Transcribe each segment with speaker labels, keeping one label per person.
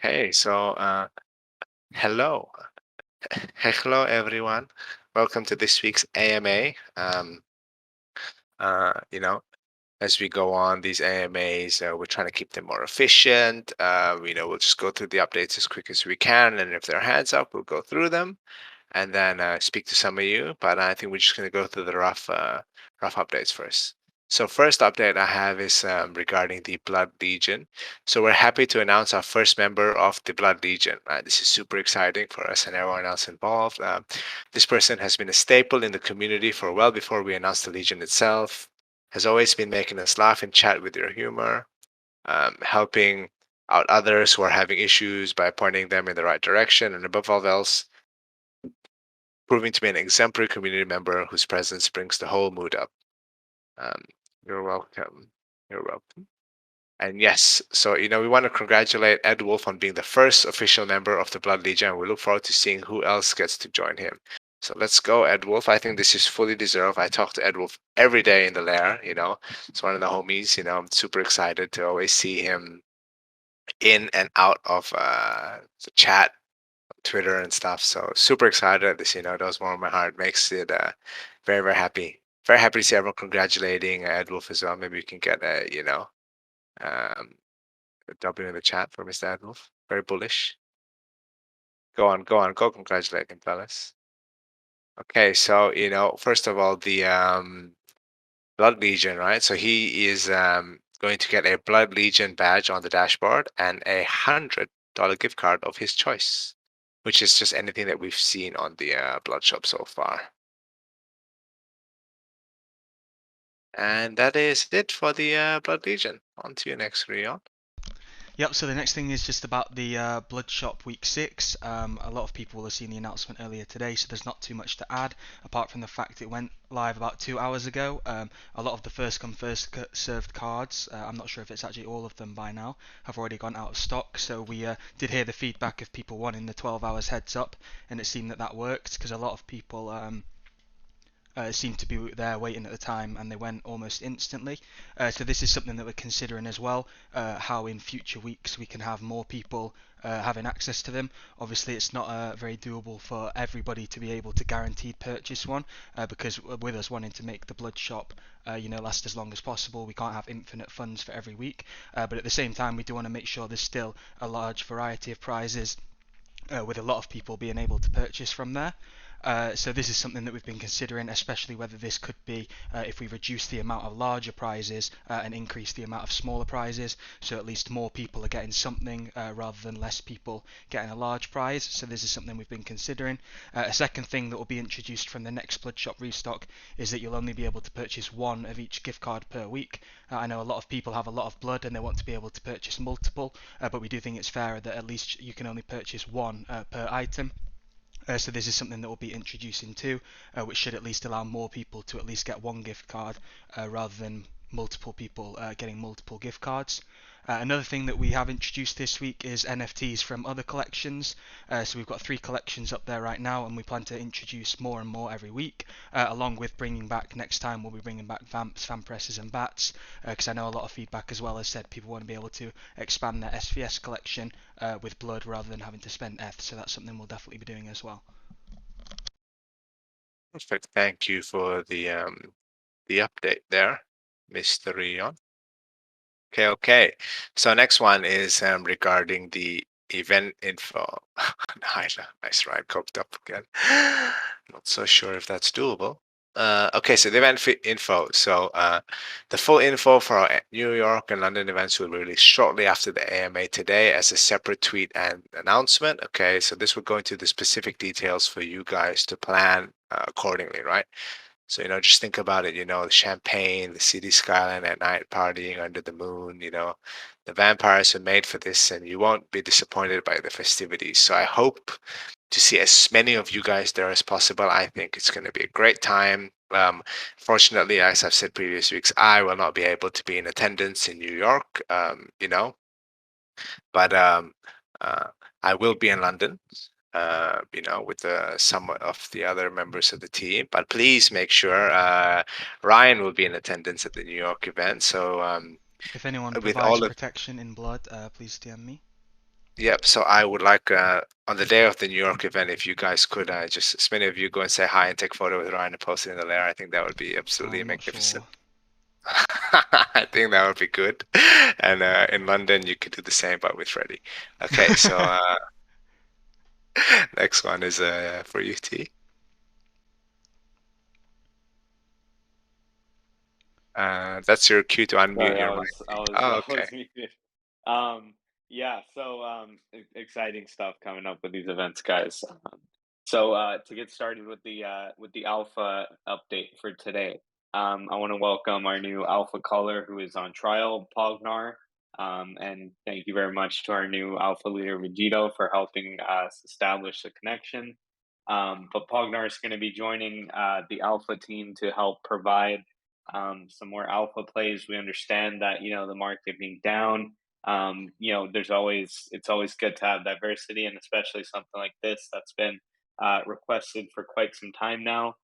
Speaker 1: Hey, hello. Hello, everyone. Welcome to this week's AMA. Uh, you know, as we go on these AMAs, we're trying to keep them more efficient. We'll just go through the updates as quick as we can, and if there are hands up, we'll go through them and then speak to some of you. But I think we're just going to go through the rough updates first. So first update I have is regarding the Blood Legion. So we're happy to announce our first member of the Blood Legion. This is super exciting for us and everyone else involved. This person has been a staple in the community for well before we announced the Legion itself. Has always been making us laugh and chat with your humor, helping out others who are having issues by pointing them in the right direction, and above all else, proving to be an exemplary community member whose presence brings the whole mood up. Um, you're welcome. You're welcome. And yes, so we want to congratulate Ed Wolf on being the first official member of the Blood Legion, and we look forward to seeing who else gets to join him. So let's go, Ed Wolf. I think this is fully deserved. I talk to Ed Wolf every day in the lair. It's one of the homies. I'm super excited to always see him in and out of the chat, Twitter and stuff. So super excited at this, it does warm my heart, makes it very, very happy. Very happy to see everyone congratulating Ed Wolf as well. Maybe we can get um, a W in the chat for Mr. Ed Wolf. Very bullish. Go congratulate him, fellas. Okay, so first of all, the Blood Legion, right? So he is going to get a Blood Legion badge on the dashboard and $100 gift card of his choice, which is just anything that we've seen on the Blood Shop so far. And that is it for the Blood Legion. On to you next, Rion.
Speaker 2: Yep, so the next thing is just about the Blood Shop Week 6. A lot of people will have seen the announcement earlier today, so there's not too much to add, apart from the fact it went live about 2 hours ago. A lot of the first come, first served cards, I'm not sure if it's actually all of them by now, have already gone out of stock, so we did hear the feedback of people wanting the 12 hours heads up, and it seemed that worked, because a lot of people seemed to be there waiting at the time, and they went almost instantly. So this is something that we're considering as well, how in future weeks we can have more people having access to them. Obviously it's not very doable for everybody to be able to guaranteed purchase one, because with us wanting to make the Blood Shop last as long as possible, we can't have infinite funds for every week, but at the same time we do want to make sure there's still a large variety of prizes, with a lot of people being able to purchase from there. So this is something that we've been considering, especially whether this could be if we reduce the amount of larger prizes and increase the amount of smaller prizes, so at least more people are getting something rather than less people getting a large prize. So this is something we've been considering. A second thing that will be introduced from the next Blood Shop restock is that you'll only be able to purchase one of each gift card per week. I know a lot of people have a lot of blood and they want to be able to purchase multiple, but we do think it's fairer that at least you can only purchase one per item. So this is something that we'll be introducing too, which should at least allow more people to at least get one gift card rather than multiple people getting multiple gift cards. Another thing that we have introduced this week is NFTs from other collections. So we've got 3 collections up there right now, and we plan to introduce more and more every week, along with bringing back, next time we'll be bringing back vamps, fan presses and bats, because I know a lot of feedback as well has said people want to be able to expand their SVS collection with blood rather than having to spend ETH, so that's something we'll definitely be doing as well.
Speaker 1: Perfect. Thank you for the update there, Mr. Rion. Okay. So next one is regarding the event info. Nice ride, coked up again. Not so sure if that's doable. Okay, so the event info. So the full info for our New York and London events will be released shortly after the AMA today as a separate tweet and announcement. Okay, so this will go into the specific details for you guys to plan accordingly, right? So, just think about it, the champagne, the city skyline at night, partying under the moon, the vampires are made for this and you won't be disappointed by the festivities. So I hope to see as many of you guys there as possible. I think it's going to be a great time. Fortunately, as I've said previous weeks, I will not be able to be in attendance in New York, but uh, I will be in London, with some of the other members of the team. But please make sure Ryan will be in attendance at the New York event. So
Speaker 2: If anyone
Speaker 1: with
Speaker 2: provides
Speaker 1: all of
Speaker 2: protection in blood, please DM me.
Speaker 1: Yep. So I would like on the day of the New York event, if you guys could just as many of you go and say hi and take photo with Ryan and post it in the lair. I think that would be absolutely
Speaker 2: I'm not
Speaker 1: magnificent.
Speaker 2: sure.
Speaker 1: I think that would be good. And in London, you could do the same, but with Freddie. Okay. So next one is for you, T. That's your cue to unmute
Speaker 3: Sorry,
Speaker 1: your mic.
Speaker 3: I was
Speaker 1: Oh,
Speaker 3: I
Speaker 1: okay.
Speaker 3: was muted. Yeah, so exciting stuff coming up with these events, guys. To get started with the alpha update for today, I want to welcome our new alpha caller who is on trial, Pognar. And thank you very much to our new alpha leader, Vegito, for helping us establish the connection. But Pognar is going to be joining the alpha team to help provide some more alpha plays. We understand that the market being down, it's always good to have diversity, and especially something like this that's been requested for quite some time now.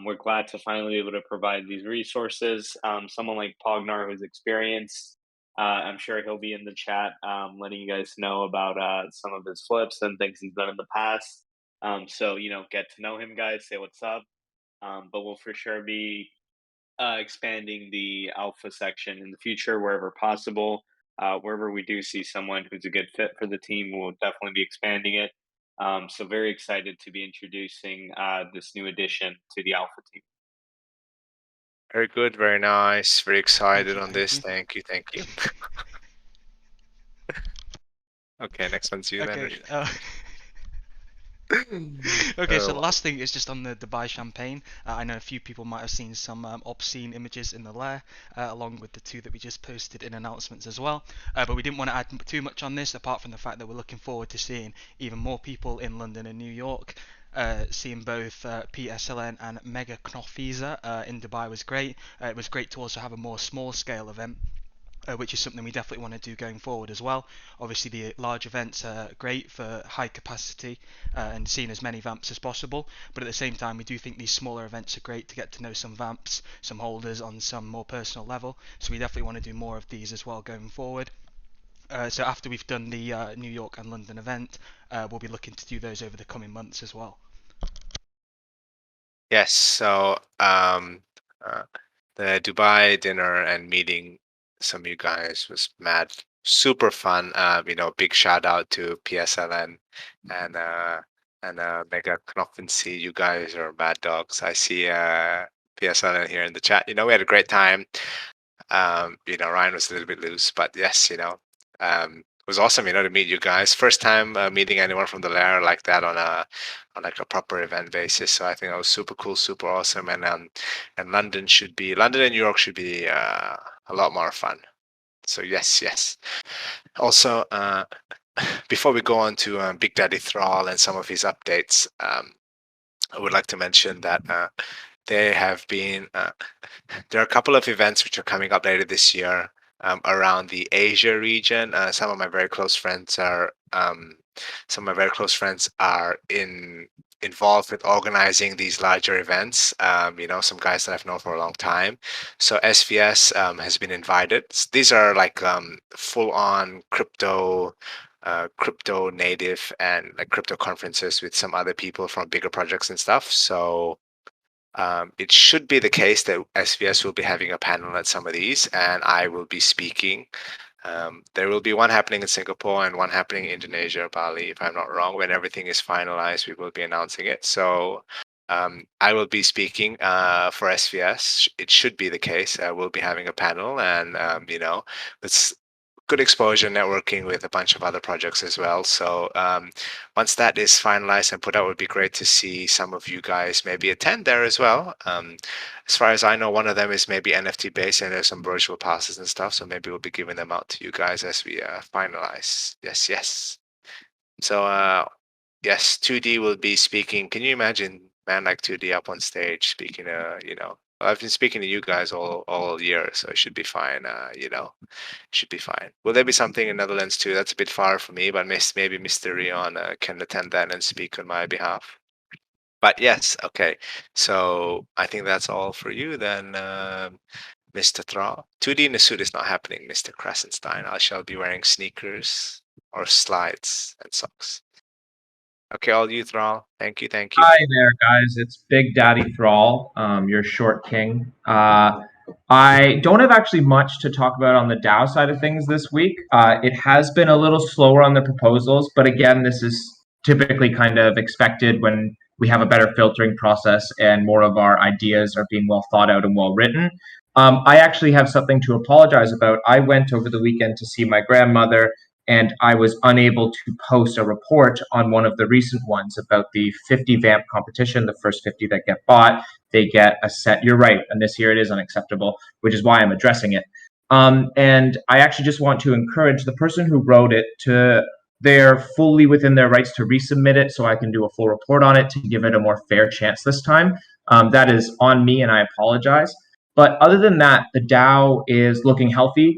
Speaker 3: We're glad to finally be able to provide these resources. Someone like Pognar, who's experienced, I'm sure he'll be in the chat, letting you guys know about some of his flips and things he's done in the past. Get to know him, guys. Say what's up. But we'll for sure be expanding the alpha section in the future wherever possible. Wherever we do see someone who's a good fit for the team, we'll definitely be expanding it. So very excited to be introducing this new addition to the alpha team.
Speaker 1: Very good. Very nice. Very
Speaker 2: Thank
Speaker 1: excited
Speaker 2: you,
Speaker 1: on
Speaker 2: thank
Speaker 1: this.
Speaker 2: you.
Speaker 1: Thank you. Thank you. Okay. Next one's you then.
Speaker 2: Okay, okay, so the
Speaker 1: Oh,
Speaker 2: last thing is just on the Dubai champagne. I know a few people might have seen some obscene images in the lair, along with the two that we just posted in announcements as well. But we didn't want to add too much on this, apart from the fact that we're looking forward to seeing even more people in London and New York. Seeing both PSLN and Mega Knoffiza in Dubai was great. It was great to also have a more small scale event, which is something we definitely want to do going forward as well. Obviously, the large events are great for high capacity and seeing as many vamps as possible, but at the same time, we do think these smaller events are great to get to know some vamps, some holders on some more personal level. So we definitely want to do more of these as well going forward. So after we've done the New York and London event, we'll be looking to do those over the coming months as well.
Speaker 1: yes. So uh, the Dubai dinner and meeting some of you guys was mad, super fun. Big shout out to PSLN and Mega Knopfensee. You guys are bad dogs. I see PSLN here in the chat. We had a great time. Ryan was a little bit loose, but yes, it was awesome, to meet you guys. First time meeting anyone from the lair like that on like a proper event basis. So I think that was super cool, super awesome, and London and New York should be a lot more fun. So yes, yes. Also, before we go on to Big Daddy Thrall and some of his updates, I would like to mention that there have been there are a couple of events which are coming up later this year around the Asia region. Some of my very close friends are involved with organizing these larger events. Some guys that I've known for a long time. So SVS has been invited. These are like full-on crypto native and like crypto conferences with some other people from bigger projects and stuff. So it should be the case that SVS will be having a panel at some of these, and I will be speaking. There will be one happening in Singapore and one happening in Indonesia, Bali, if I'm not wrong. When everything is finalized, we will be announcing it. So I will be speaking for SVS. It should be the case. We'll be having a panel, and it's good exposure networking with a bunch of other projects as well. So once that is finalized and put out, it would be great to see some of you guys maybe attend there as well. As far as I know, one of them is maybe NFT based and there's some virtual passes and stuff. So maybe we'll be giving them out to you guys as we finalize. Yes, yes. So yes, 2D will be speaking. Can you imagine man like 2D up on stage speaking? I've been speaking to you guys all year, so it should be fine. Should be fine. Will there be something in Netherlands too? That's a bit far for me, but maybe Mr. Rion can attend that and speak on my behalf. But yes, okay. So I think that's all for you then, Mr. Thra. 2D in a suit is not happening, Mr. Krasenstein. I shall be wearing sneakers. or slides and socks. Okay, all you, Thrall. Thank you, thank you.
Speaker 4: Hi there, guys. It's Big Daddy Thrall, your short king. I don't have actually much to talk about on the DAO side of things this week. It has been a little slower on the proposals, but again, this is typically kind of expected when we have a better filtering process and more of our ideas are being well thought out and well written. I actually have something to apologize about. I went over the weekend to see my grandmother, and I was unable to post a report on one of the recent ones about the 50 vamp competition. The first 50 that get bought, they get a set. You're right, and this year it is unacceptable, which is why I'm addressing it. And I actually just want to encourage the person who wrote it to. They're fully within their rights to resubmit it so I can do a full report on it to give it a more fair chance this time. That is on me, and I apologize. But other than that, the DAO is looking healthy.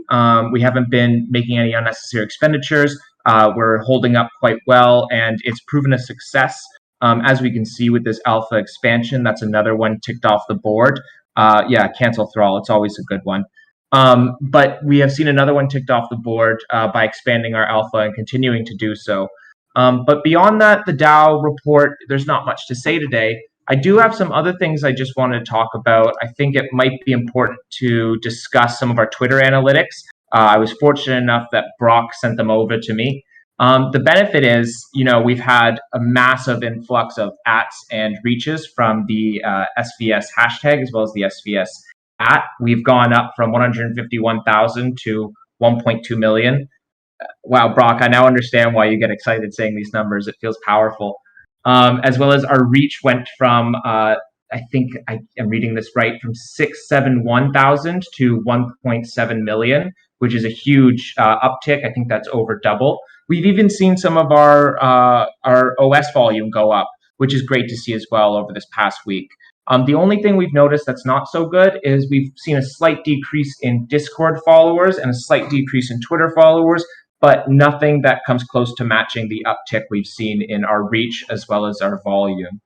Speaker 4: We haven't been making any unnecessary expenditures. We're holding up quite well, and it's proven a success. As we can see with this alpha expansion, that's another one ticked off the board. Yeah, cancel thrall. It's always a good one. But we have seen another one ticked off the board by expanding our alpha and continuing to do so. But beyond that, the DAO report, there's not much to say today. I do have some other things I just wanted to talk about. I think it might be important to discuss some of our Twitter analytics. I was fortunate enough that Brock sent them over to me. The benefit is, we've had a massive influx of ats and reaches from the SVS hashtag as well as the SVS at. We've gone up from 151,000 to 1.2 million. Wow, Brock, I now understand why you get excited saying these numbers. It feels powerful. As well as our reach went from, I think I am reading this right, from 671,000 to 1.7 million, which is a huge uptick. I think that's over double. We've even seen some of our OS volume go up, which is great to see as well over this past week. The only thing we've noticed that's not so good is we've seen a slight decrease in Discord followers and a slight decrease in Twitter followers, but nothing that comes close to matching the uptick we've seen in our reach as well as our volume.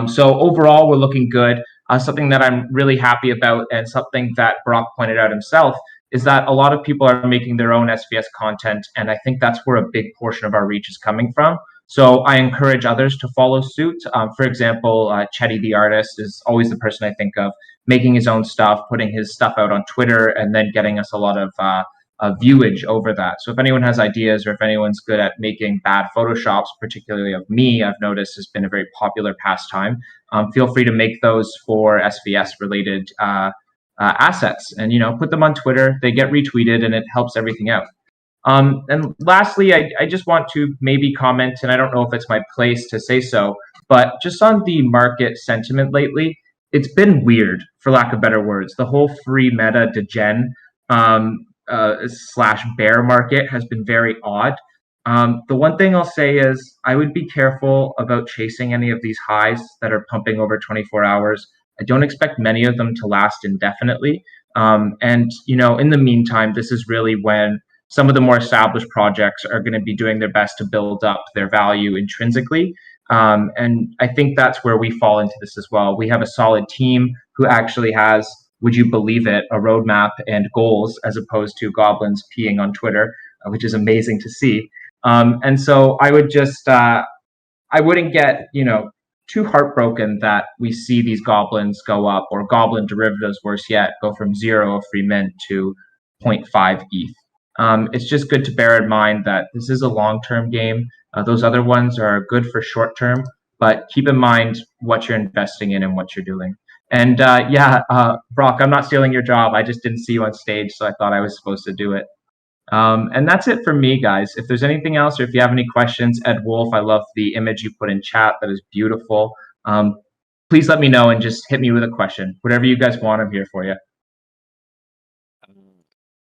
Speaker 4: So overall, we're looking good. Something that I'm really happy about, and something that Brock pointed out himself, is that a lot of people are making their own SVS content, and I think that's where a big portion of our reach is coming from. So I encourage others to follow suit. For example, Chetty the artist is always the person I think of, making his own stuff, putting his stuff out on Twitter, and then getting us a lot of viewage over that. So if anyone has ideas or if anyone's good at making bad photoshops, particularly of me, I've noticed has been a very popular pastime. Feel free to make those for SVS related assets and put them on Twitter. They get retweeted and it helps everything out. And lastly, I just want to maybe comment, and I don't know if it's my place to say so, but just on the market sentiment lately, it's been weird, for lack of better words. The whole free meta degen slash bear market has been very odd. The one thing I'll say is I would be careful about chasing any of these highs that are pumping over 24 hours. I don't expect many of them to last indefinitely. And in the meantime, this is really when some of the more established projects are going to be doing their best to build up their value intrinsically. And I think that's where we fall into this as well. We have a solid team who actually has, would you believe it, a roadmap and goals as opposed to goblins peeing on Twitter, which is amazing to see. And so I would just, I wouldn't get, too heartbroken that we see these goblins go up, or goblin derivatives, worse yet, go from 0 free mint to 0.5 ETH. It's just good to bear in mind that this is a long-term game. Those other ones are good for short-term, but keep in mind what you're investing in and what you're doing. And Brock, I'm not stealing your job. I just didn't see you on stage, so I thought I was supposed to do it. And that's it for me, guys. If there's anything else, or if you have any questions, Ed Wolf, I love the image you put in chat. That is beautiful. Please let me know and just hit me with a question. Whatever you guys want, I'm here for you.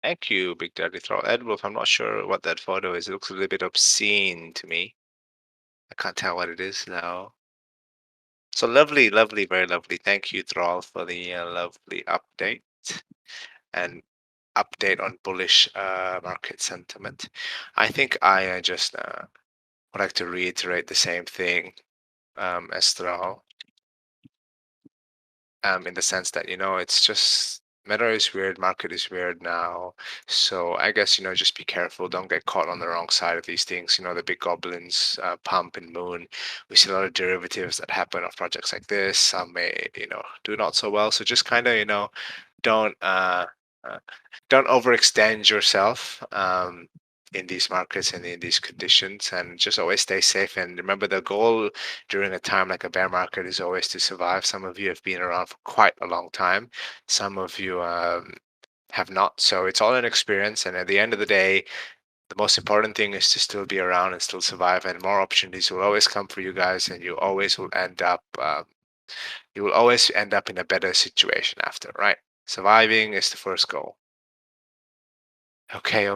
Speaker 1: Thank you, Big Daddy Thrall. Ed Wolf, I'm not sure what that photo is. It looks a little bit obscene to me. I can't tell what it is now. So lovely, lovely, very lovely. Thank you, Thrall, for the lovely update and update on bullish market sentiment. I think I just would like to reiterate the same thing as Thrall, in the sense that it's just meta is weird, market is weird now. So I guess, just be careful. Don't get caught on the wrong side of these things. The big goblins, pump and moon. We see a lot of derivatives that happen of projects like this. Some may, do not so well. So just kind of, don't uh, don't overextend yourself. In these markets and in these conditions, and just always stay safe. And remember, the goal during a time like a bear market is always to survive. Some of you have been around for quite a long time, some of you have not. So it's all an experience. And at the end of the day, the most important thing is to still be around and still survive. And more opportunities will always come for you guys, and you will always end up in a better situation after. Right? Surviving is the first goal. Okay.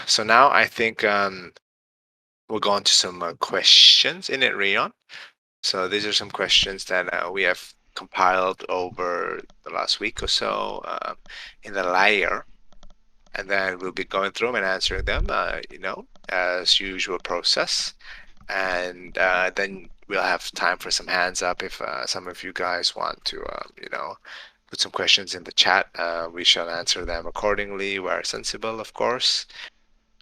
Speaker 1: So now I think we'll go on to some questions in it, Rion. So these are some questions that we have compiled over the last week or so in the layer, and then we'll be going through them and answering them, as usual process. And then we'll have time for some hands up if some of you guys want to, put some questions in the chat. We shall answer them accordingly, where sensible, of course.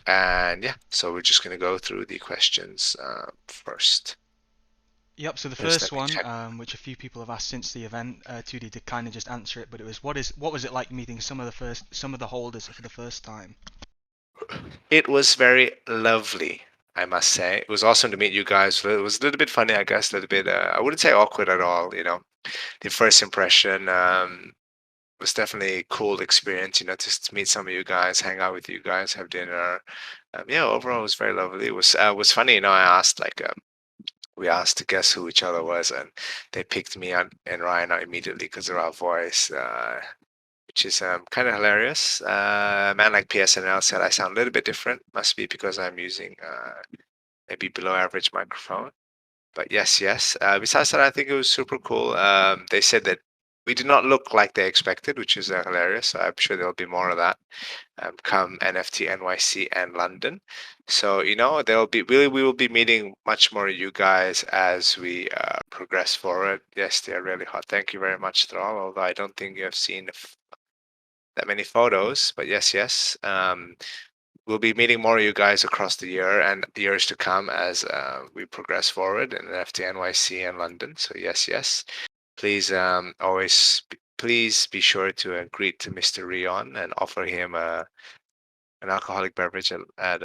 Speaker 1: And yeah, so we're just going to go through the questions first.
Speaker 2: Yep, so the
Speaker 1: First,
Speaker 2: first
Speaker 1: let me
Speaker 2: one,
Speaker 1: check.
Speaker 2: which a few people have asked since the event, 2D did kind of just answer it, but it was what was it like meeting some of the holders for the first time?
Speaker 1: It was very lovely, I must say. It was awesome to meet you guys. It was a little bit funny, I guess, a little bit, I wouldn't say awkward at all, The first impression was definitely a cool experience, just to meet some of you guys, hang out with you guys, have dinner. Yeah, overall, it was very lovely. It was funny, I asked, like, we asked to guess who each other was, and they picked me and Ryan out immediately because of our voice, which is kind of hilarious. A man like PSNL said I sound a little bit different. Must be because I'm using maybe below average microphone. But yes. Besides that, I think it was super cool. They said that we did not look like they expected, which is hilarious. I'm sure there'll be more of that come NFT NYC and London. So we will be meeting much more of you guys as we progress forward. Yes, they are really hot. Thank you very much, Thrall. Although I don't think you have seen that many photos, but yes. We'll be meeting more of you guys across the year and years to come as we progress forward in NFT NYC and London. So yes. Please please be sure to greet to Mr. Rion and offer him an alcoholic beverage at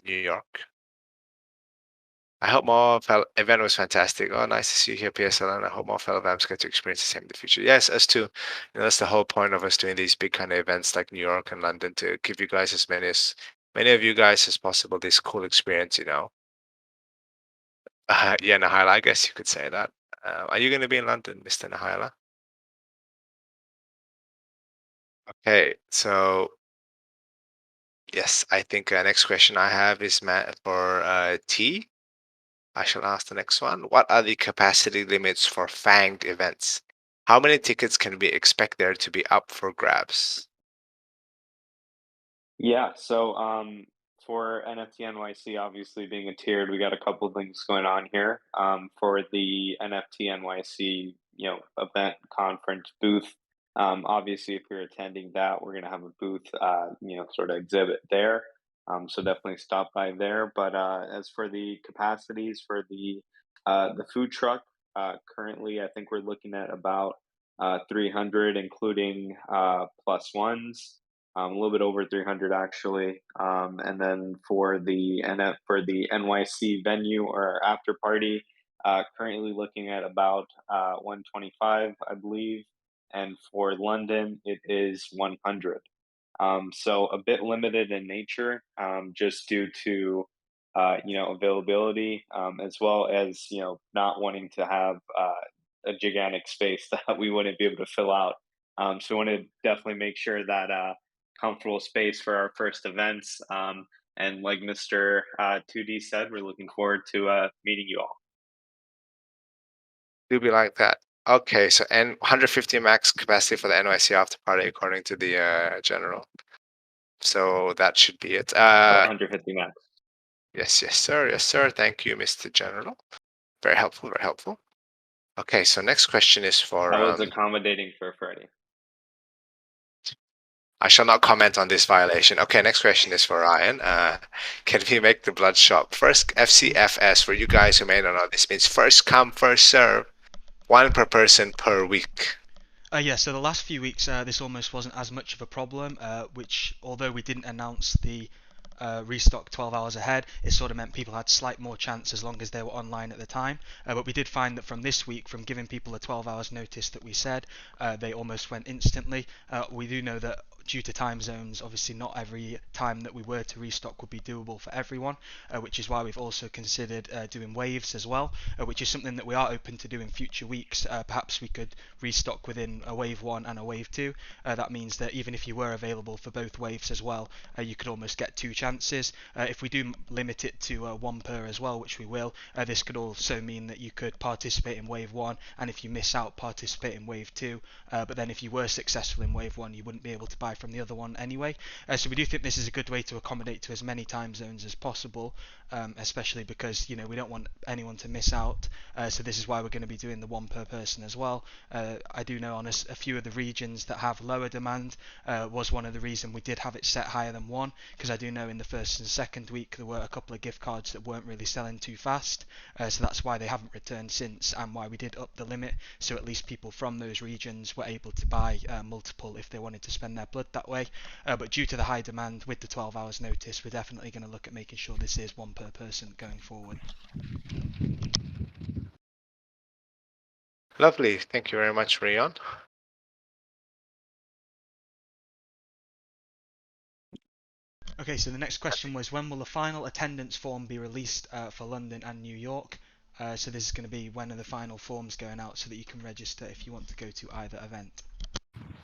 Speaker 1: New York. I hope more event was fantastic. Oh, nice to see you here, PSL, and I hope more fellow VAMs get to experience the same in the future. Yes, us too. That's the whole point of us doing these big kind of events like New York and London, to give you guys as many of you guys as possible this cool experience. Yeah, Nahala, I guess you could say that. Are you going to be in London, Mr. Nahala? Okay, so yes, I think next question I have is for T. I shall ask the next one. What are the capacity limits for fanged events? How many tickets can we expect there to be up for grabs?
Speaker 3: Yeah, so for NFT NYC, obviously being a tiered, we got a couple things going on here. For the NFT NYC, event conference booth, obviously if you're attending that, we're gonna have a booth, sort of exhibit there. So definitely stop by there. But as for the capacities for the food truck, currently I think we're looking at about 300, including plus ones, a little bit over 300 actually. And then for the NYC venue or after party, currently looking at about 125, I believe, and for London it is 100. So a bit limited in nature, just due to availability, as well as not wanting to have a gigantic space that we wouldn't be able to fill out. So we want to definitely make sure that comfortable space for our first events. And like Mr. 2D said, we're looking forward to meeting you all.
Speaker 1: Do be like that. Okay, so 150 max capacity for the NYC after party according to the general. So that should be it.
Speaker 3: 150 max.
Speaker 1: Yes, sir. Thank you, Mr. General. Very helpful. Okay, so next question is for
Speaker 3: That was accommodating for Freddie.
Speaker 1: I shall not comment on this violation. Okay, next question is for Ryan. Can we make the blood shop first FCFS for you guys who may not know? This means first come, first serve, 1 per person per week.
Speaker 2: Yeah, so the last few weeks, this almost wasn't as much of a problem, which, although we didn't announce the restock 12 hours ahead, it sort of meant people had slight more chance as long as they were online at the time. But we did find that from this week, from giving people the 12 hours notice that we said, they almost went instantly. We do know that due to time zones, obviously not every time that we were to restock would be doable for everyone, which is why we've also considered doing waves as well, which is something that we are open to do in future weeks. Perhaps we could restock within a wave 1 and a wave 2. That means that even if you were available for both waves as well, you could almost get 2 chances. If we do limit it to 1 per as well, which we will, this could also mean that you could participate in wave 1, and if you miss out, participate in wave 2. But then if you were successful in wave 1, you wouldn't be able to buy from the other one anyway. So we do think this is a good way to accommodate to as many time zones as possible, especially because we don't want anyone to miss out. So this is why we're going to be doing the 1 per person as well. I do know on a few of the regions that have lower demand was one of the reasons we did have it set higher than 1, because I do know in the first and second week there were a couple of gift cards that weren't really selling too fast, so that's why they haven't returned since, and why we did up the limit, so at least people from those regions were able to buy multiple if they wanted to spend their blood that way. But due to the high demand with the 12 hours notice, we're definitely going to look at making sure this is 1 per person going forward.
Speaker 1: Lovely. Thank you very much, Rion.
Speaker 2: Okay, so the next question was, when will the final attendance form be released for London and New York? So this is going to be when are the final forms going out so that you can register if you want to go to either event.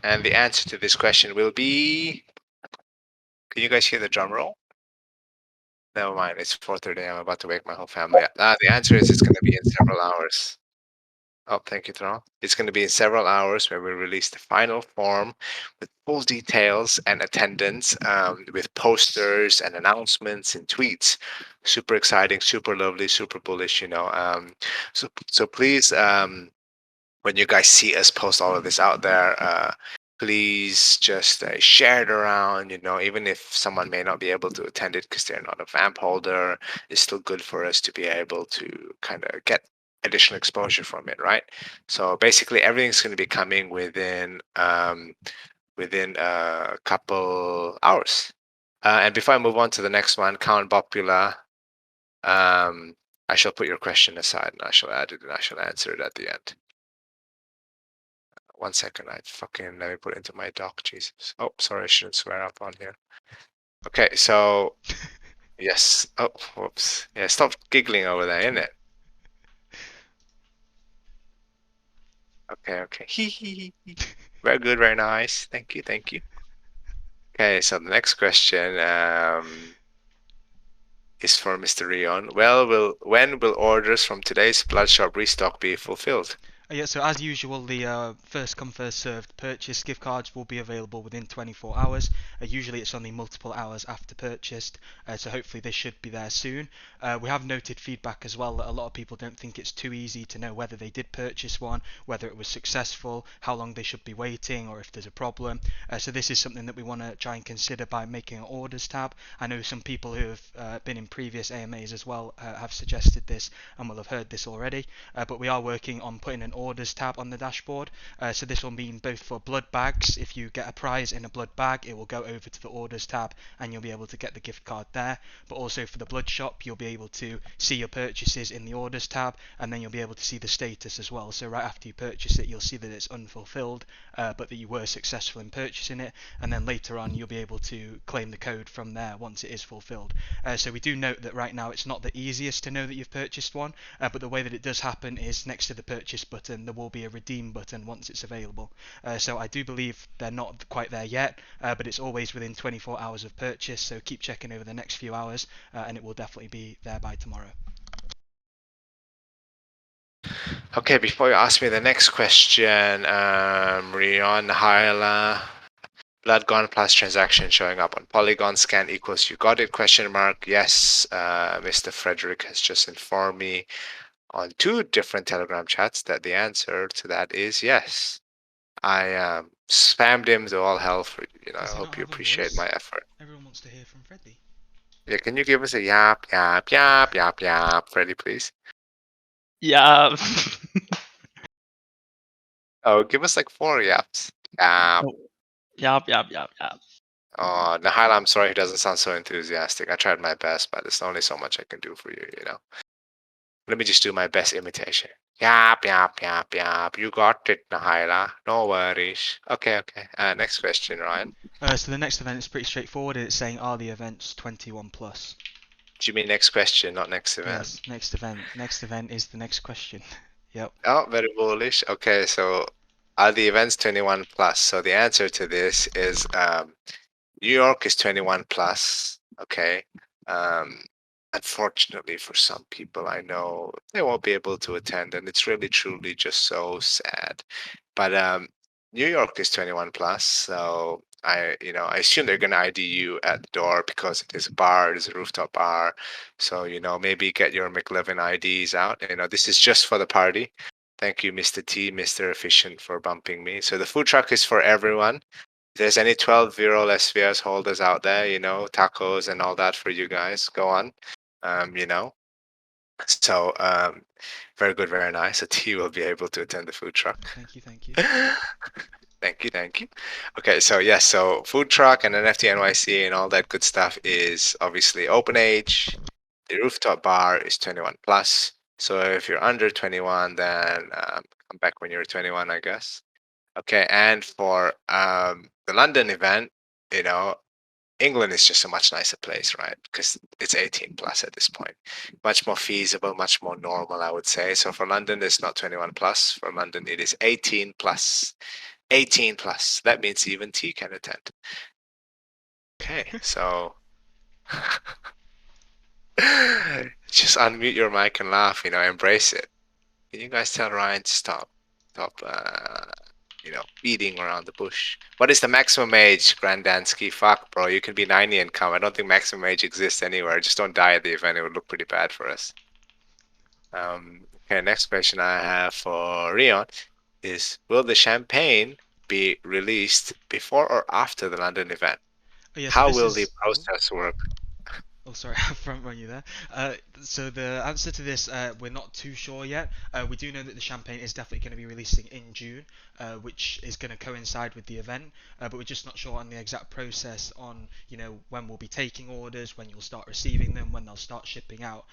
Speaker 1: And the answer to this question will be... Can you guys hear the drum roll? Never mind, it's 4:30. I'm about to wake my whole family up. The answer is it's going to be in several hours. Oh, thank you, Tron. It's going to be in several hours where we release the final form with full details and attendance, with posters and announcements and tweets. Super exciting, super lovely, super bullish. So please, when you guys see us post all of this out there, please just share it around. Even if someone may not be able to attend it because they're not a vamp holder, it's still good for us to be able to kind of get additional exposure from it, right? So basically, everything's going to be coming within a couple hours. And before I move on to the next one, Count Popula, I shall put your question aside and I shall add it and I shall answer it at the end. 1 second, let me put it into my doc, Jesus. Oh, sorry, I shouldn't swear up on here. Okay, so, yes. Oh, whoops. Yeah, stop giggling over there, innit? Okay. Very good, very nice. Thank you. Okay, so the next question is for Mr. Rion. When will orders from today's Blood Shop restock be fulfilled?
Speaker 2: Yeah, so as usual, the first come first served purchase gift cards will be available within 24 hours. Usually it's only multiple hours after purchased, so hopefully they should be there soon. We have noted feedback as well that a lot of people don't think it's too easy to know whether they did purchase one, whether it was successful, how long they should be waiting, or if there's a problem. So this is something that we want to try and consider by making an orders tab. I know some people who have been in previous AMAs as well have suggested this and will have heard this already, but we are working on putting an orders tab on the dashboard. So this will mean both for blood bags, if you get a prize in a blood bag, it will go over to the orders tab and you'll be able to get the gift card there. But also for the blood shop, you'll be able to see your purchases in the orders tab, and then you'll be able to see the status as well. So right after you purchase it, you'll see that it's unfulfilled, but that you were successful in purchasing it, and then later on you'll be able to claim the code from there once it is fulfilled. So we do note that right now it's not the easiest to know that you've purchased one, but the way that it does happen is next to the purchase button there will be a redeem button once it's available. So I do believe they're not quite there yet, but it's always within 24 hours of purchase, so keep checking over the next few hours, and it will definitely be there by tomorrow.
Speaker 1: Okay, before you ask me the next question, Rion Hyla, blood gone plus transaction showing up on Polygon scan equals you got it, question mark. Yes, Mr. Frederick has just informed me on 2 different Telegram chats that the answer to that is yes. I spammed him to all hell for you. You know, I
Speaker 2: Does he
Speaker 1: hope
Speaker 2: not
Speaker 1: you
Speaker 2: have a
Speaker 1: appreciate
Speaker 2: voice?
Speaker 1: my effort.
Speaker 2: Everyone wants to hear from Freddy.
Speaker 1: Yeah, can you give us a yap, yap, yap, yap, yap, Freddy, please?
Speaker 5: Yeah.
Speaker 1: Oh, give us like 4 yaps. Yap.
Speaker 5: Oh. Yap, yap, yap, yap.
Speaker 1: Oh, Nahala, I'm sorry he doesn't sound so enthusiastic. I tried my best, but there's only so much I can do for you, you know. Let me just do my best imitation. Yap, yap, yap, yap. You got it, Nahala. No worries. Okay, okay. Next question, Ryan.
Speaker 2: So the next event is pretty straightforward. It's saying, are the events 21 plus?
Speaker 1: Do you mean next question, not next event?
Speaker 2: Yes, next event. Next event is the next question. Yep.
Speaker 1: Oh, very bullish. Okay, so are the events 21 plus? So the answer to this is New York is 21 plus. Okay. Um, unfortunately, for some people, I know they won't be able to attend, and it's really truly just so sad. But New York is 21 plus, so I assume they're gonna ID you at the door because it is a bar, it is a rooftop bar. So maybe get your McLovin IDs out. This is just for the party. Thank you, Mr. T, Mr. Efficient, for bumping me. So the food truck is for everyone. If there's any 12-year-old SVS holders out there, tacos and all that for you guys, go on. So very good, very nice. So T will be able to attend the food truck.
Speaker 2: Thank you, thank you.
Speaker 1: Thank you, thank you. Okay, so yes, so food truck and NFT NYC and all that good stuff is obviously open age. The rooftop bar is 21 plus. So if you're under 21, then come back when you're 21, I guess. Okay, and for the London event, England is just a much nicer place, right? Because it's 18 plus at this point. Much more feasible, much more normal, I would say. So for London, it's not 21 plus. For London, it is 18 plus. 18 plus. That means even T can attend. Okay, so just unmute your mic and laugh, embrace it. Can you guys tell Ryan to stop beating around the bush? What is the maximum age, Grandansky? Fuck, bro, you can be 90 and come. I don't think maximum age exists anywhere. Just don't die at the event. It would look pretty bad for us. Okay, next question I have for Rion is, will the champagne be released before or after the London event?
Speaker 2: Oh, yeah, so
Speaker 1: How
Speaker 2: this
Speaker 1: will the
Speaker 2: is.
Speaker 1: process work?
Speaker 2: Oh, sorry, I front run you there. So the answer to this, we're not too sure yet. We do know that the champagne is definitely going to be releasing in June, which is going to coincide with the event. But we're just not sure on the exact process on, when we'll be taking orders, when you'll start receiving them, when they'll start shipping out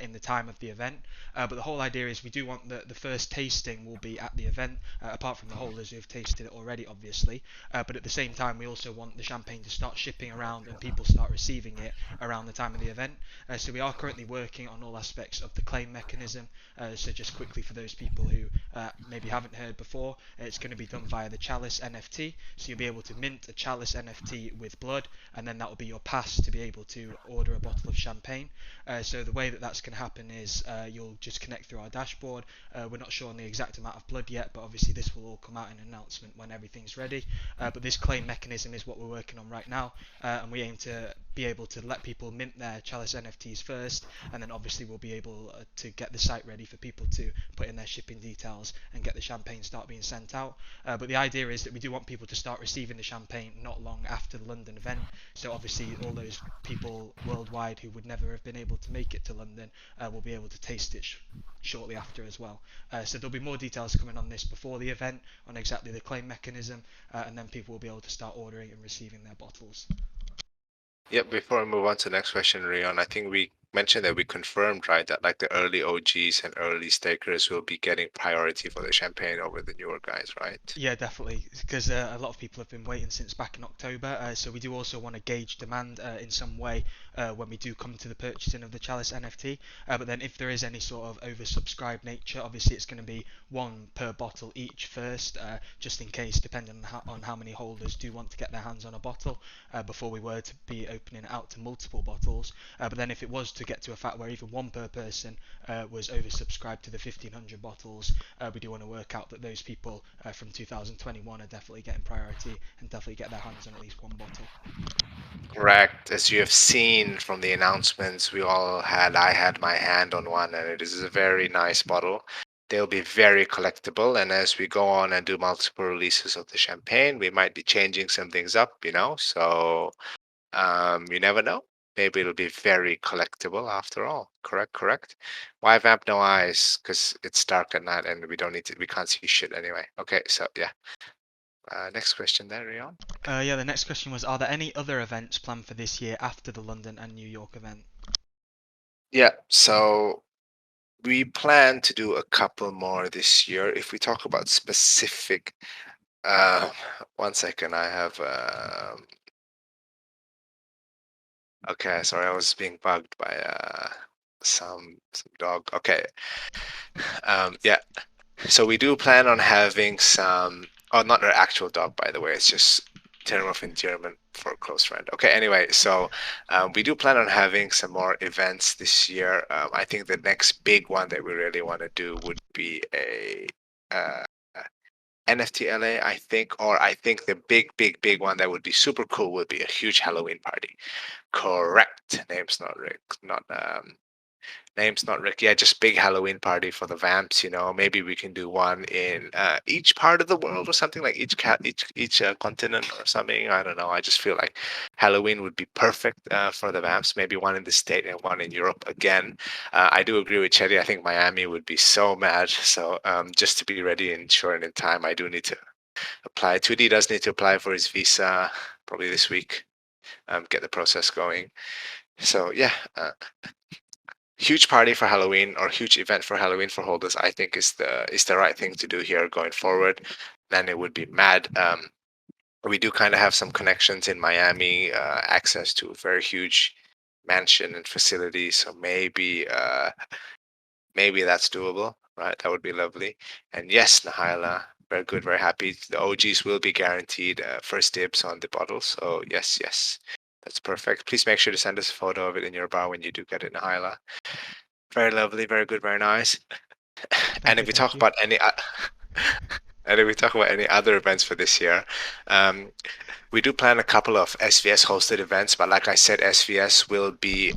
Speaker 2: in the time of the event. But the whole idea is we do want the first tasting will be at the event, apart from the holders who have tasted it already, obviously. But at the same time, we also want the champagne to start shipping around and people start receiving it around the time of the event. So we are currently working on all aspects of the claim mechanism. So just quickly for those people who maybe haven't heard before, it's going to be done via the Chalice NFT. So you'll be able to mint a Chalice NFT with blood, and then that will be your pass to be able to order a bottle of champagne. So the way that that's going to happen is you'll just connect through our dashboard. We're not sure on the exact amount of blood yet, but obviously this will all come out in an announcement when everything's ready. But this claim mechanism is what we're working on right now, and we aim to be able to let people mint their Chalice NFTs first, and then obviously we'll be able to get the site ready for people to put in their shipping details and get the champagne start being sent out. But the idea is that we do want people to start receiving the champagne not long after the London event. So obviously all those people worldwide who would never have been able to make it to London will be able to taste it shortly after as well. So there'll be more details coming on this before the event on exactly the claim mechanism, and then people will be able to start ordering and receiving their bottles.
Speaker 1: Yep, before we move on to the next question, Rion, I think we mentioned that we confirmed, right, that like the early OGs and early stakers will be getting priority for the champagne over the newer guys, right?
Speaker 2: Yeah, definitely, because a lot of people have been waiting since back in October. So we do also want to gauge demand in some way when we do come to the purchasing of the Chalice NFT. But then if there is any sort of oversubscribed nature, obviously it's going to be one per bottle each first, just in case, depending on how many holders do want to get their hands on a bottle before we were to be opening it out to multiple bottles. But then if it was to get to a fact where even one per person was oversubscribed to the 1500 bottles, we do want to work out that those people from 2021 are definitely getting priority and definitely get their hands on at least one bottle.
Speaker 1: Correct. As you have seen from the announcements, I had my hand on one, and it is a very nice bottle. they'll be very collectible. And as we go on and do multiple releases of the champagne, we might be changing some things up, So you never know. Maybe it'll be very collectible after all. Correct. Why vamp no eyes? Because it's dark at night and we can't see shit anyway. Okay, so yeah. Next question there, Rion.
Speaker 2: Yeah, the next question was, are there any other events planned for this year after the London and New York event?
Speaker 1: Yeah, so we plan to do a couple more this year. If we talk about specific, uh, 1 second, I have. Okay, sorry, I was being bugged by some dog. Okay, yeah. So we do plan on having some. Oh, not an actual dog, by the way. It's just term of endearment for a close friend. Okay, anyway, so we do plan on having some more events this year. I think the next big one that we really want to do would be a NFT LA, I think, or I think the big one that would be super cool would be a huge Halloween party. Correct. Name's not Rick. Yeah, just big Halloween party for the vamps. Maybe we can do one in each part of the world or something, like each continent or something. I don't know. I just feel like Halloween would be perfect for the vamps. Maybe one in the state and one in Europe again. I do agree with Chetty. I think Miami would be so mad. So just to be ready and sure and in time, I do need to apply. 2D does need to apply for his visa probably this week. Get the process going. So yeah, huge party for Halloween or huge event for Halloween for holders, I think is the right thing to do here going forward. Then it would be mad. We do kind of have some connections in Miami, access to a very huge mansion and facility, so maybe that's doable, right? That would be lovely. And yes, Nahaila, very good, very happy. The OGs will be guaranteed first dibs on the bottle. So yes, that's perfect. Please make sure to send us a photo of it in your bar when you do get it, Nahaila. Very lovely, very good, very nice. And if we talk about any other events for this year, we do plan a couple of SVS hosted events, but like I said, SVS will be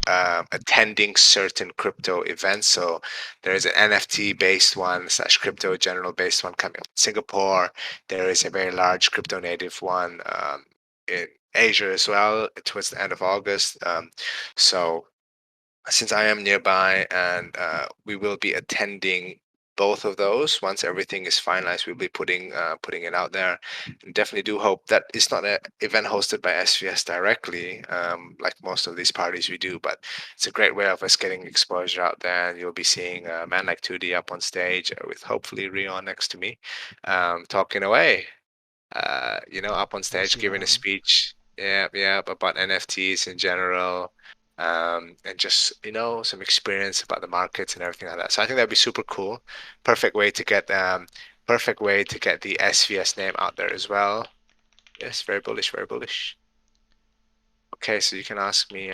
Speaker 1: attending certain crypto events. So there is an NFT based one / crypto general based one coming up in Singapore. There is a very large crypto native one in Asia as well towards the end of August. So since I am nearby and we will be attending both of those once everything is finalized, we'll be putting it out there. And definitely do hope that it's not an event hosted by SVS directly, like most of these parties we do, but it's a great way of us getting exposure out there. And you'll be seeing a man like 2D up on stage with hopefully Rion next to me, talking away. Up on stage giving a speech. Yeah, about NFTs in general, and just some experience about the markets and everything like that. So I think that'd be super cool. Perfect way to get the SVS name out there as well. Yes, very bullish, very bullish. Okay, so you can ask me.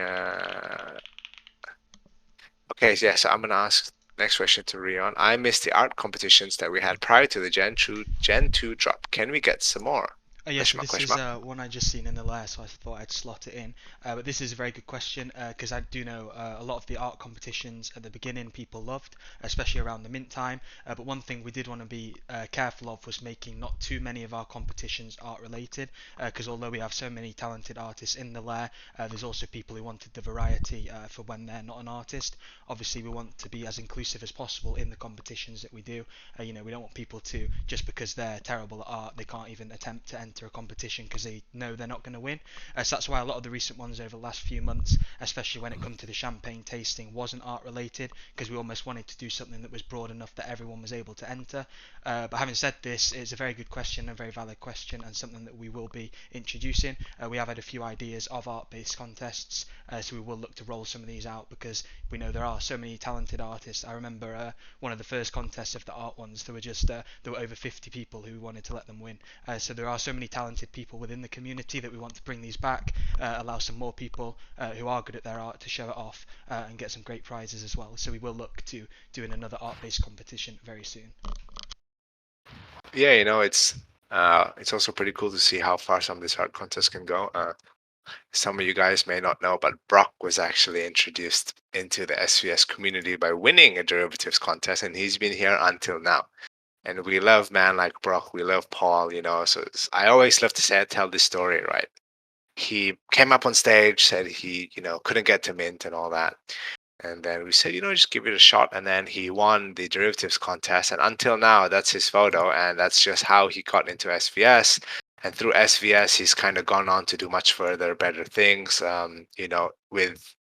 Speaker 1: Okay, yeah, so I'm gonna ask next question to Rion. I missed the art competitions that we had prior to the Gen 2 drop. Can we get some more?
Speaker 2: Yes, so this is one I just seen in the lair, so I thought I'd slot it in. But this is a very good question because I do know a lot of the art competitions at the beginning people loved, especially around the mint time. But one thing we did want to be careful of was making not too many of our competitions art related, because although we have so many talented artists in the lair, there's also people who wanted the variety for when they're not an artist. Obviously, we want to be as inclusive as possible in the competitions that we do. We don't want people to, just because they're terrible at art, they can't even attempt to enter a competition because they know they're not going to win. So that's why a lot of the recent ones over the last few months, especially when it comes to the champagne tasting, wasn't art related because we almost wanted to do something that was broad enough that everyone was able to enter. But having said this, it's a very good question, a very valid question, and something that we will be introducing. We have had a few ideas of art-based contests, so we will look to roll some of these out because we know there are so many talented artists. I remember one of the first contests of the art ones, there were over 50 people who wanted to let them win. So there are so many talented people within the community that we want to bring these back, allow some more people who are good at their art to show it off and get some great prizes as well. So we will look to doing another art-based competition very soon.
Speaker 1: Yeah, it's also pretty cool to see how far some of these art contests can go. some of you guys may not know, but Brock was actually introduced into the SVS community by winning a derivatives contest, and he's been here until now. And we love man like Brock. We love Paul, So I always love to tell this story, right? He came up on stage, said he, couldn't get to mint and all that. And then we said, just give it a shot. And then he won the derivatives contest. And until now, that's his photo. And that's just how he got into SVS. And through SVS, he's kind of gone on to do much further, better things,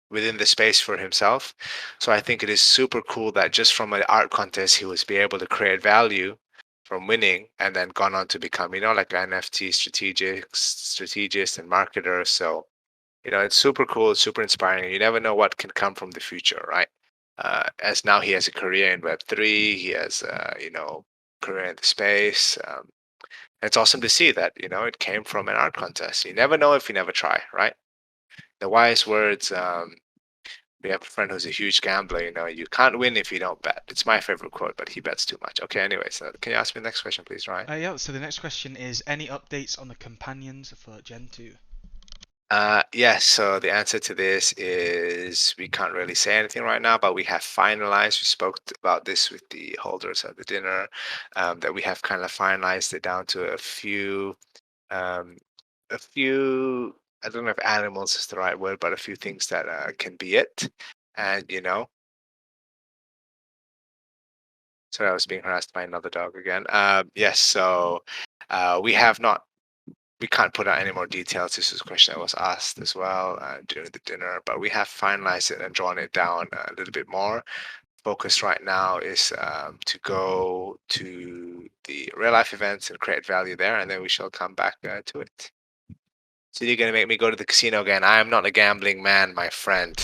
Speaker 1: within the space for himself. So I think it is super cool that just from an art contest, he was be able to create value from winning and then gone on to become, like NFT strategist and marketer. So, it's super cool, it's super inspiring. You never know what can come from the future, right? As now he has a career in Web3, he has, career in the space. It's awesome to see that, it came from an art contest. You never know if you never try, right? The wise words, we have a friend who's a huge gambler, you can't win if you don't bet. It's my favorite quote, but he bets too much. Okay, anyway, so can you ask me the next question, please, Ryan?
Speaker 2: Yeah, so the next question is, any updates on the companions for Gen 2?
Speaker 1: Yes, so the answer to this is we can't really say anything right now, but we have finalized. We spoke about this with the holders at the dinner, that we have kind of finalized it down to a few, I don't know if animals is the right word, but a few things that can be it. And, sorry, I was being harassed by another dog again. Yes, so we can't put out any more details. This is a question that was asked as well during the dinner, but we have finalized it and drawn it down a little bit more. Focus right now is to go to the real life events and create value there, and then we shall come back to it. So you're going to make me go to the casino again. I am not a gambling man, my friend,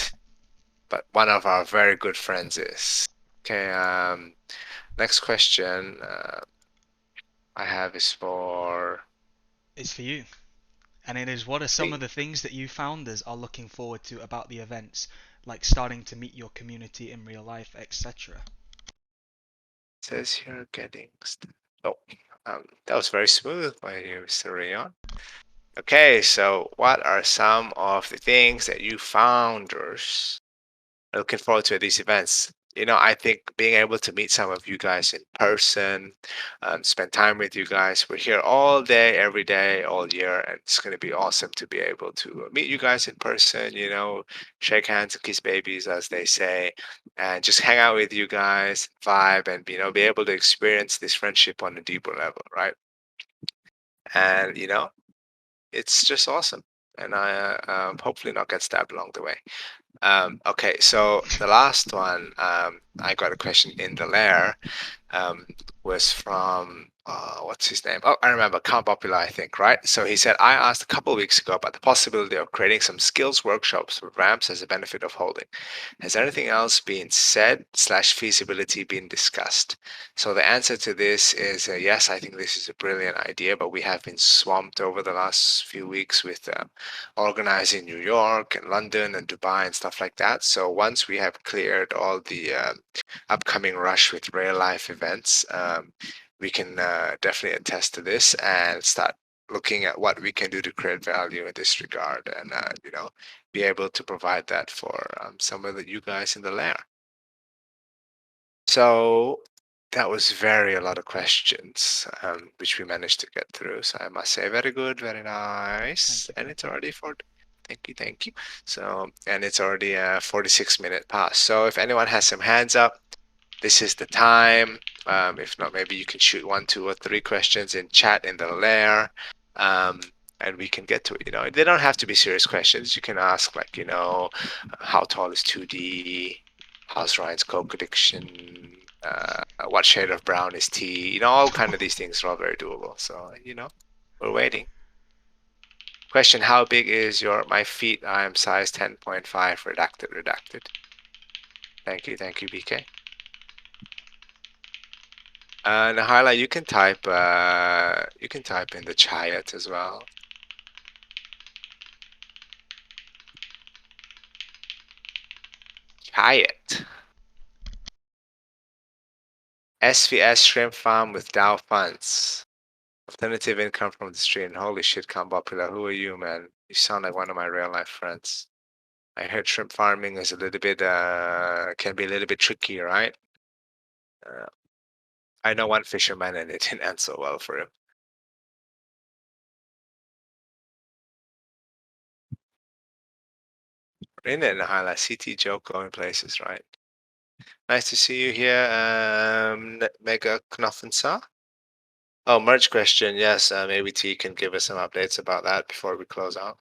Speaker 1: but one of our very good friends is. Okay, next question I have is for...
Speaker 2: It's for you. And it is, what are some of the things that you founders are looking forward to about the events, like starting to meet your community in real life, etc.?
Speaker 1: It says here getting... that was very smooth by you, Mr. Rayon. Okay, so what are some of the things that you founders are looking forward to at these events? I think being able to meet some of you guys in person, spend time with you guys. We're here all day, every day, all year, and it's going to be awesome to be able to meet you guys in person, shake hands and kiss babies, as they say, and just hang out with you guys, vibe, and, be able to experience this friendship on a deeper level, right? And, it's just awesome. And I hopefully not get stabbed along the way. Okay, so the last one, I got a question in the lair, was from, what's his name? Oh, I remember, Count Popular, I think, right? So he said, I asked a couple of weeks ago about the possibility of creating some skills workshops with ramps as a benefit of holding. Has anything else been said / feasibility been discussed? So the answer to this is yes, I think this is a brilliant idea, but we have been swamped over the last few weeks with organizing New York and London and Dubai and stuff like that. So once we have cleared all the upcoming rush with real life events, we can definitely attest to this and start looking at what we can do to create value in this regard, and be able to provide that for some of you guys in the lair. So that was a lot of questions, which we managed to get through. So I must say, very good, very nice. And it's already thank you. So, and it's already a 46-minute pass. So if anyone has some hands up, this is the time. If not, maybe you can shoot 1, 2, or 3 questions in chat in the lair, and we can get to it. They don't have to be serious questions. You can ask, like, how tall is 2D? How's Ryan's coke addiction? What shade of brown is tea? All kind of these things are all very doable. So, we're waiting. Question: how big is my feet? I am size 10.5. Redacted. Thank you, BK. Nahala, you can type in the chat as well. Chat. SVS shrimp farm with DAO funds. Alternative income from the stream. Holy shit, Count Popular. Who are you, man? You sound like one of my real life friends. I heard shrimp farming is a little bit can be a little bit tricky, right? I know one fisherman and it didn't end so well for him. In it, highlight CT joke going places, right? Nice to see you here, Mega Knofensa. Oh, merge question. Yes, maybe T can give us some updates about that before we close out.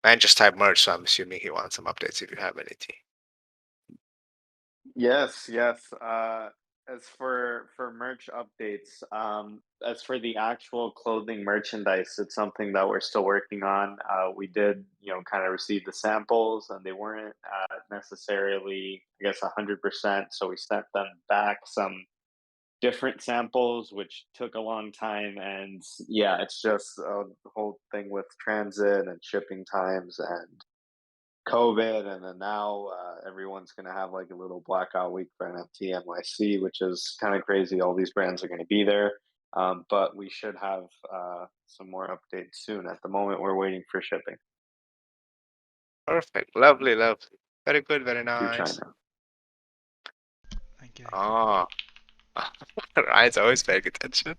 Speaker 1: And just type merge, so I'm assuming he wants some updates if you have any T.
Speaker 3: Yes, yes. As for merch updates, as for the actual clothing merchandise, it's something that we're still working on. We did, kind of receive the samples, and they weren't necessarily, I guess, 100%. So we sent them back some different samples, which took a long time. And yeah, it's just the whole thing with transit and shipping times and COVID, and then now everyone's going to have like a little blackout week for NFT NYC, which is kind of crazy. All these brands are going to be there, but we should have some more updates soon. At the moment, we're waiting for shipping
Speaker 1: Perfect. Lovely, lovely. Very good, very
Speaker 3: to
Speaker 1: nice.
Speaker 3: China.
Speaker 2: Thank you.
Speaker 1: Oh, Ryan's always paying attention.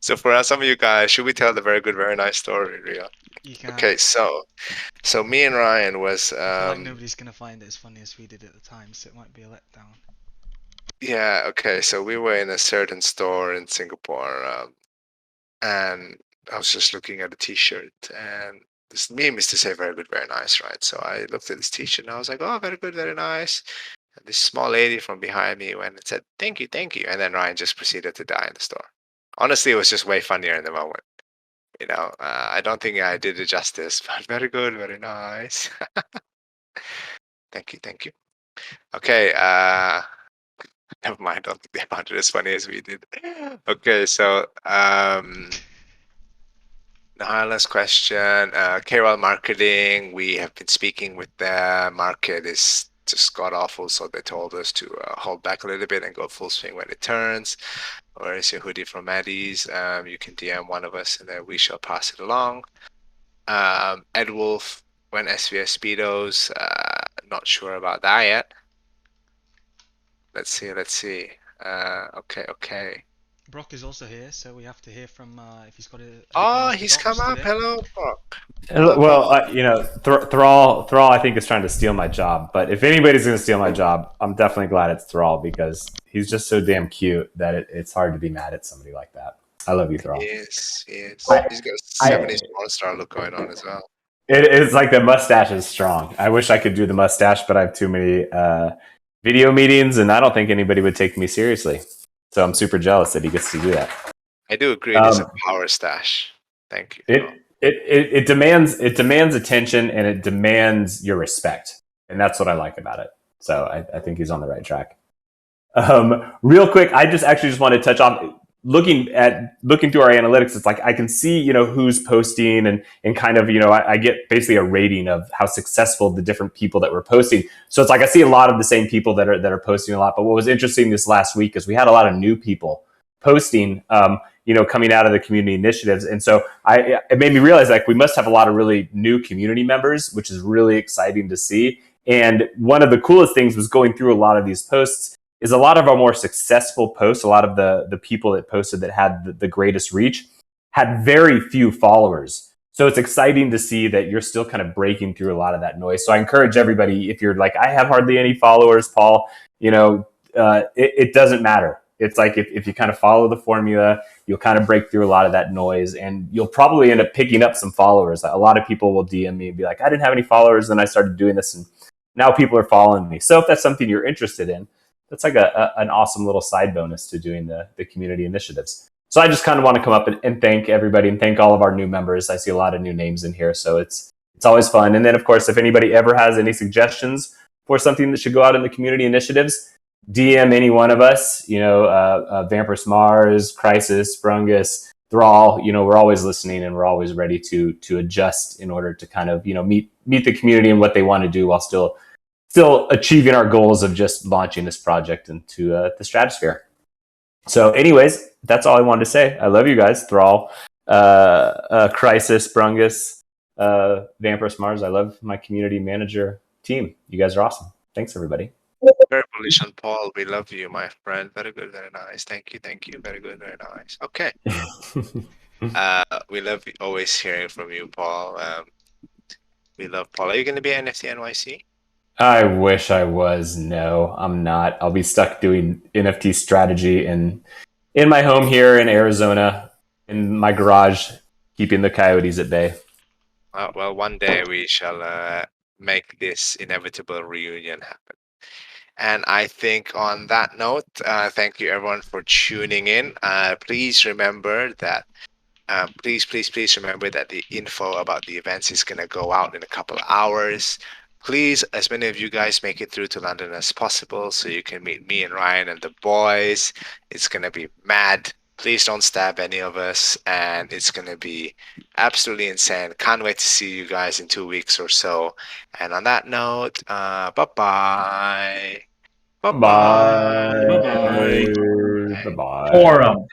Speaker 1: So for some of you guys, should we tell the very good, very nice story, Ria?
Speaker 2: You can.
Speaker 1: Okay, so me and Ryan was
Speaker 2: I feel like nobody's gonna find it as funny as we did at the time, so it might be a letdown.
Speaker 1: yeah, okay, so we were in a certain store in Singapore, and I was just looking at a t-shirt, and this meme is to say very good, very nice, right? So I looked at this t-shirt and I was like, oh, very good, very nice. And this small lady from behind me went and said, thank you, thank you. And then Ryan just proceeded to die in the store. Honestly, it was just way funnier in the moment. I don't think I did it justice, but very good, very nice. Thank you, thank you. Okay, never mind. I don't think they found it as funny as we did. Okay, so the last question. KOL marketing. We have been speaking with the market is just god awful, so they told us to hold back a little bit and go full swing when it turns. Where is your hoodie from Maddie's? You can DM one of us and then we shall pass it along. Ed Wolf, when SVS Speedos, not sure about that yet. Let's see. Okay.
Speaker 2: Brock is also here, so we have to hear from if he's got a.
Speaker 1: Oh, he's come up.
Speaker 2: Today.
Speaker 1: Hello, Brock.
Speaker 6: Well, Thrall, I think is trying to steal my job. But if anybody's going to steal my job, I'm definitely glad it's Thrall because he's just so damn cute that it's hard to be mad at somebody like that. I love you, Thrall.
Speaker 1: Yes. He's
Speaker 6: I-
Speaker 1: got a 70s porn star look going on as well.
Speaker 6: It's like the mustache is strong. I wish I could do the mustache, but I have too many video meetings, and I don't think anybody would take me seriously. So I'm super jealous that he gets to do that.
Speaker 1: I do agree. It is a power stash. Thank you.
Speaker 6: It demands attention and it demands your respect, and that's what I like about it. So I think he's on the right track. Real quick, I just want to touch on looking through our analytics. It's like I can see who's posting and kind of I get basically a rating of how successful the different people that were posting. So it's like I see a lot of the same people that are posting a lot. But what was interesting this last week is we had a lot of new people posting. Coming out of the community initiatives. And so it made me realize like we must have a lot of really new community members, which is really exciting to see. And one of the coolest things was going through a lot of these posts is a lot of our more successful posts, a lot of the people that posted that had the greatest reach had very few followers. So it's exciting to see that you're still kind of breaking through a lot of that noise. So I encourage everybody, if you're like, I have hardly any followers, Paul, it doesn't matter. It's like if you kind of follow the formula, you'll kind of break through a lot of that noise and you'll probably end up picking up some followers. A lot of people will DM me and be like, I didn't have any followers. Then I started doing this and now people are following me. So if that's something you're interested in, that's like an awesome little side bonus to doing the community initiatives. So I just kind of want to come up and thank everybody and thank all of our new members. I see a lot of new names in here. So it's always fun. And then of course, if anybody ever has any suggestions for something that should go out in the community initiatives, DM any one of us, Vampirus Mars, Crisis, Brungus, Thrall, we're always listening and we're always ready to adjust in order to kind of, meet the community and what they want to do while still achieving our goals of just launching this project into the stratosphere. So anyways, that's all I wanted to say. I love you guys, Thrall, Crisis, Brungus, Vampirus Mars. I love my community manager team. You guys are awesome. Thanks, everybody.
Speaker 1: Very bullish on Paul. We love you, my friend. Very good, very nice. Thank you, thank you. Very good, very nice. Okay. We love always hearing from you, Paul. We love Paul. Are you going to be at NFT NYC?
Speaker 6: I wish I was. No, I'm not. I'll be stuck doing NFT strategy in my home here in Arizona, in my garage, keeping the coyotes at bay.
Speaker 1: Well, one day we shall make this inevitable reunion happen. And I think on that note, thank you everyone for tuning in. Please remember that. Please remember that the info about the events is going to go out in a couple of hours. Please, as many of you guys make it through to London as possible so you can meet me and Ryan and the boys. It's going to be mad. Please don't stab any of us. And it's going to be absolutely insane. Can't wait to see you guys in 2 weeks or so. And on that note, bye-bye.
Speaker 6: Bye.
Speaker 1: Bye-bye.
Speaker 6: Bye. Bye.
Speaker 4: Forum.